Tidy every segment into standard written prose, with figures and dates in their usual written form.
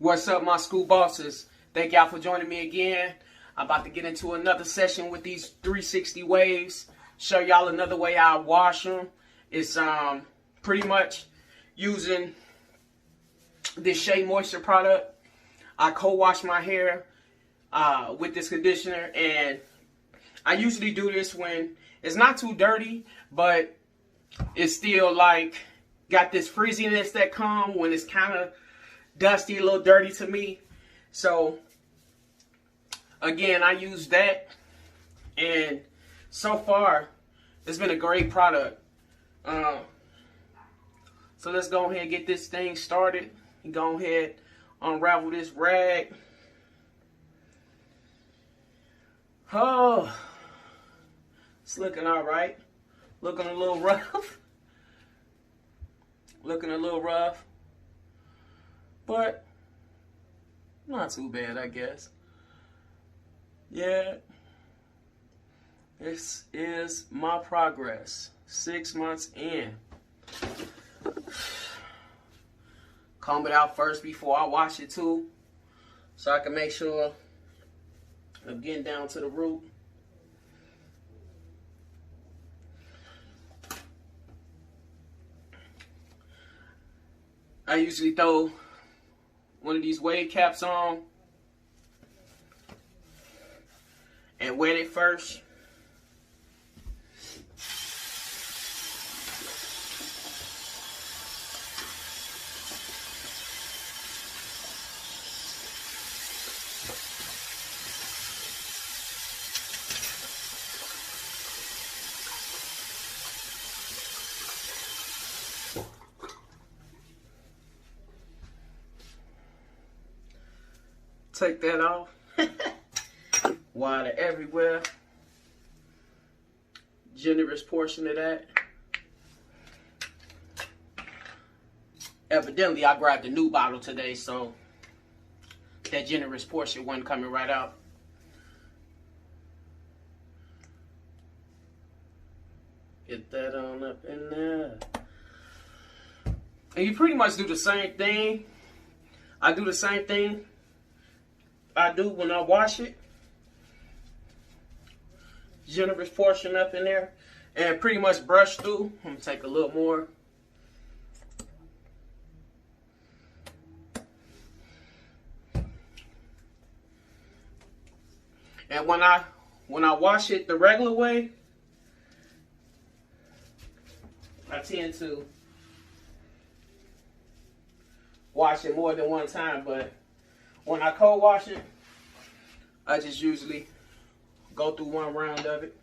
What's up, my school bosses? Thank y'all for joining me again. I'm about to get into another session with these 360 waves. Show y'all another way I wash them. It's pretty much using this Shea Moisture product. I co-wash my hair with this conditioner, and I usually do this when it's not too dirty, but it's still like got this frizziness that comes when it's kind of dusty, a little dirty to me. So again, I use that, and so far it's been a great product. So let's go ahead and get this thing started. Go ahead, unravel this rag. Oh, it's looking all right. Looking a little rough. Looking a little rough. But not too bad, I guess. Yeah. This is my progress. 6 months in. Comb it out first before I wash it too, so I can make sure I'm getting down to the root. I usually throw one of these wave caps on and wet it first. Take that off. Water everywhere. Generous portion of that. Evidently, I grabbed a new bottle today, so that generous portion wasn't coming right out. Get that on up in there. And you pretty much do the same thing. I do the same thing I do when I wash it. Generous portion up in there, and pretty much brush through. I'm gonna take a little more. And when I wash it the regular way, I tend to wash it more than one time, but when I co-wash it, I just usually go through one round of it.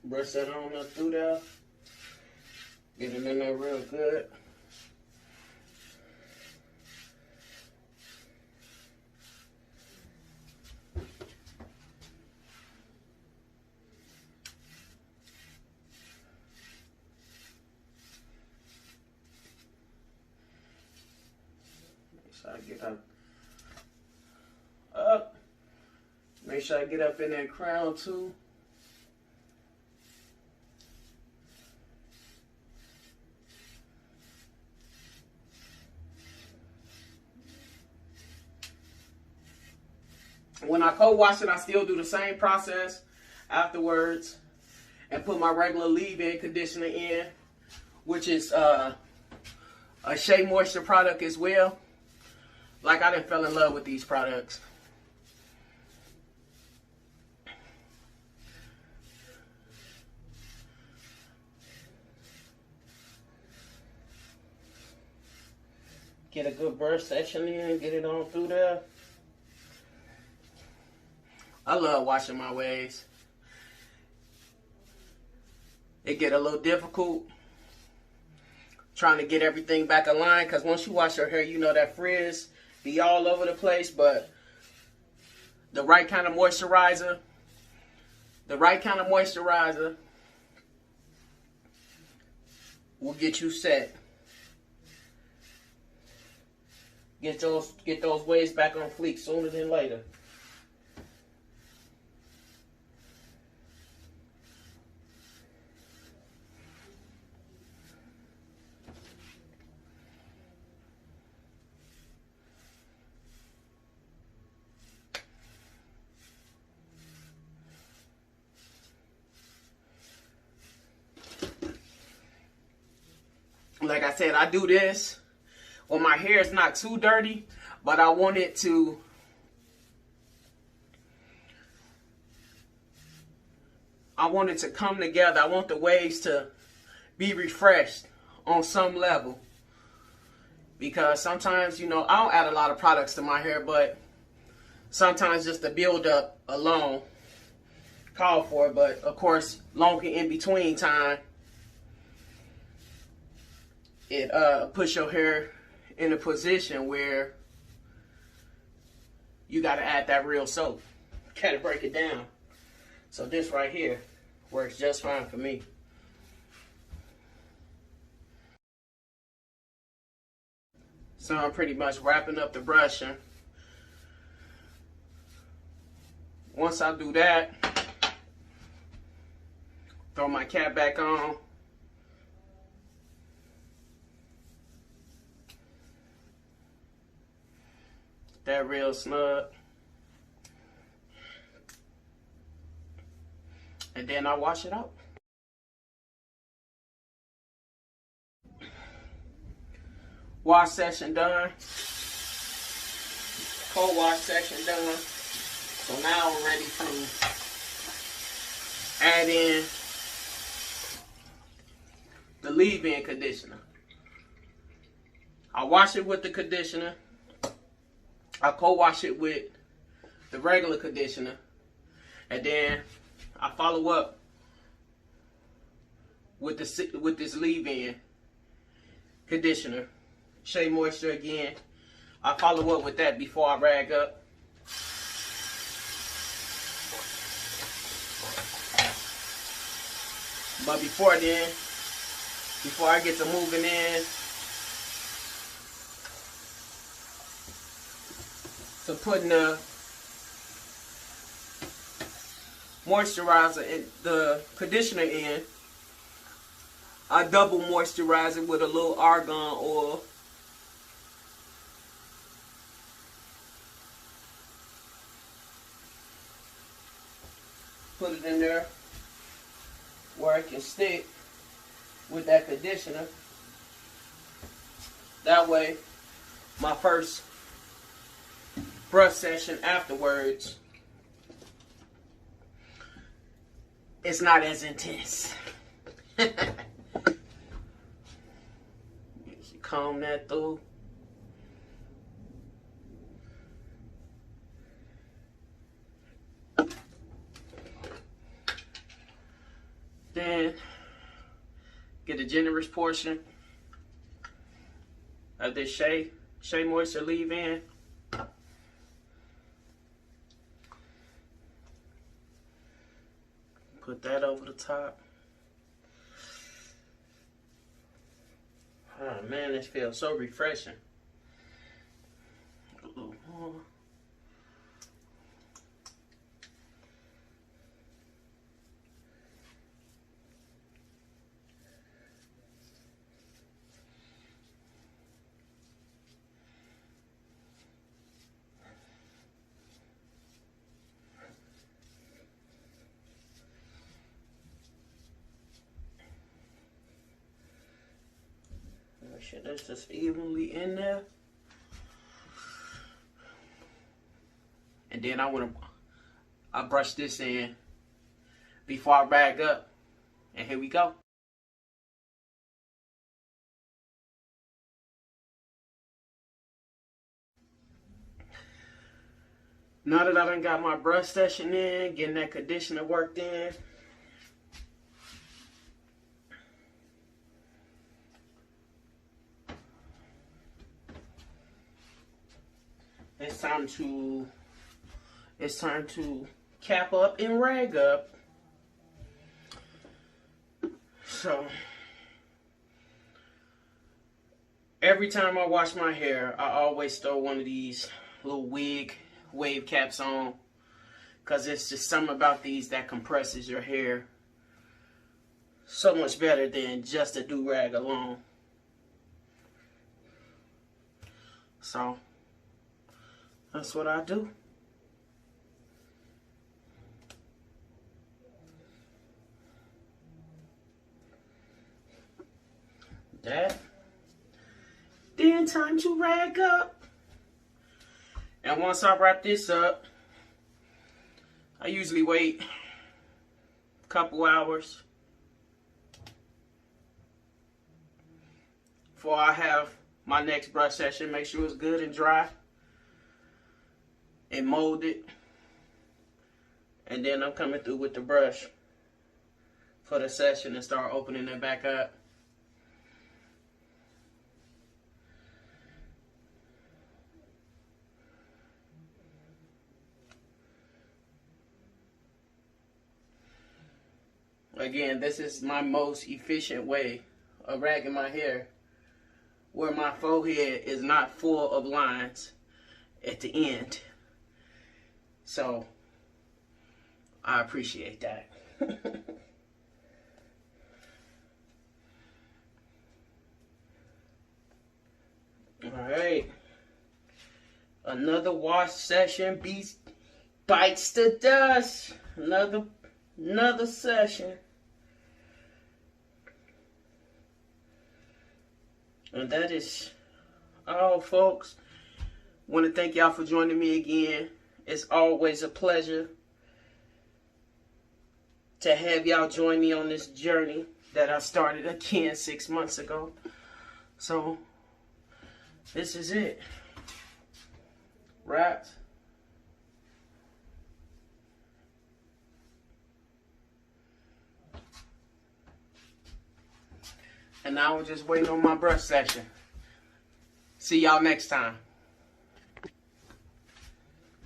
Brush that on up through there. Get it in there real good. I get up. Make sure I get up in that crown too. When I co-wash it, I still do the same process afterwards and put my regular leave-in conditioner in, which is a Shea Moisture product as well. Like, I done fell in love with these products. Get a good brush section in, get it on through there. I love washing my waves. It get a little difficult trying to get everything back aligned, because once you wash your hair, you know that frizz be all over the place. But the right kind of moisturizer, will get you set. Get those waves back on fleek sooner than later. I said, I do this when my hair is not too dirty, but I want it to come together. I want the waves to be refreshed on some level. Because sometimes, you know, I don't add a lot of products to my hair, but sometimes just the build up alone call for it. But of course, longer in between time, it puts your hair in a position where you got to add that real soap. Got to break it down. So this right here works just fine for me. So I'm pretty much wrapping up the brushing. Once I do that, throw my cap back on. That real snug. And then I wash it out. Wash session done. Cold wash section done. So now I'm ready to add in the leave-in conditioner. I wash it with the conditioner. I cold wash it with the regular conditioner. And then I follow up with this leave-in conditioner. Shea Moisture again. I follow up with that before I rag up. But before then, before I get to moving in to putting the moisturizer in the conditioner in, I double moisturize it with a little argan oil. Put it in there where it can stick with that conditioner. That way, my first brush session afterwards, it's not as intense. Comb that through. Then get a generous portion of this Shea Moisture leave-in. Put that over the top. Oh man, this feels so refreshing. A little more. Make sure that's just evenly in there. And then I brush this in before I rag up. And here we go. Now that I done got my brush session in, getting that conditioner worked in, it's time to cap up and rag up. So every time I wash my hair, I always throw one of these little wave caps on, because it's just something about these that compresses your hair so much better than just a do-rag alone. So that's what I do. That Then time to rag up. And once I wrap this up, I usually wait a couple hours before I have my next brush session. Make sure it's good and dry and molded. And then I'm coming through with the brush for the session and start opening it back up. Again, this is my most efficient way of ragging my hair, where my forehead is not full of lines at the end. So I appreciate that. Alright. Another wash session bites the dust. Another session. And that is all, folks. Want to thank y'all for joining me again. It's always a pleasure to have y'all join me on this journey that I started again 6 months ago. So this is it. Right. And now we're just waiting on my brush session. See y'all next time.